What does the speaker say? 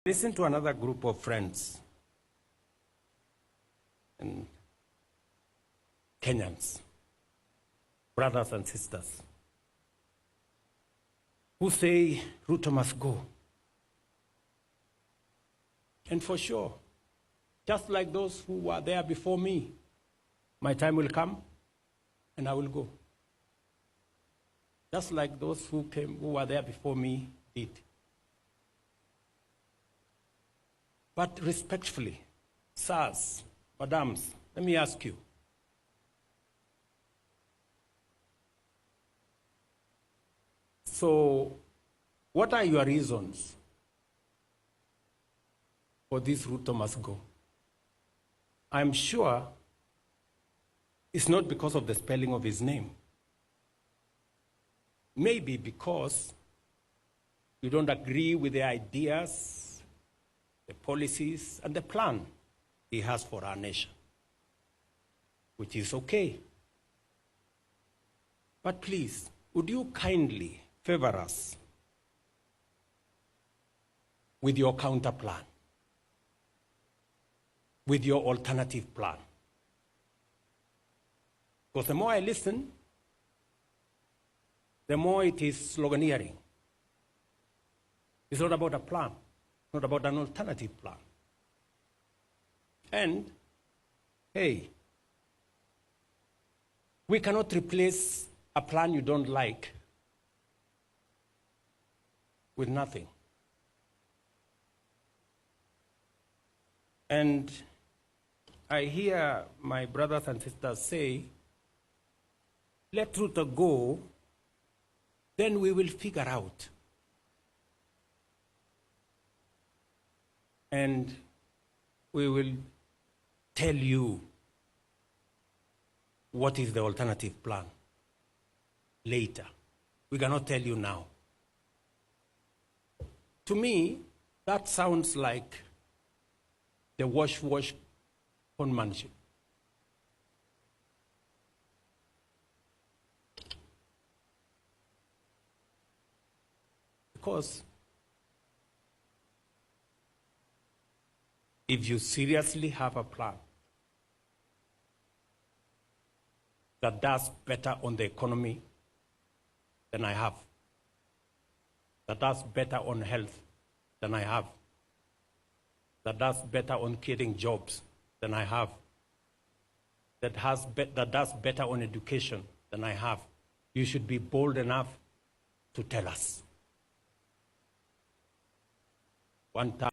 Listen to another group of friends and Kenyans, brothers and sisters, who say Ruto must go. And for sure, just like those who were there before me, my time will come and I will go. Just like those who were there before me did. But respectfully, sirs, madams, let me ask you. So, what are your reasons for this Ruto must go? I'm sure it's not because of the spelling of his name. Maybe because you don't agree with the ideas, the policies, and the plan he has for our nation, which is okay. But please, would you kindly favor us with your counter plan, with your alternative plan? Because the more I listen, the more it is sloganeering. It's not about a plan, not about an alternative plan. And, hey, we cannot replace a plan you don't like with nothing. And I hear my brothers and sisters say, let Ruto go, then we will figure out. And we will tell you what is the alternative plan later. We cannot tell you now. To me, that sounds like the wash conmanship. Because if you seriously have a plan that does better on the economy than I have, that does better on health than I have, that does better on creating jobs than I have, that does better on education than I have, you should be bold enough to tell us. One time.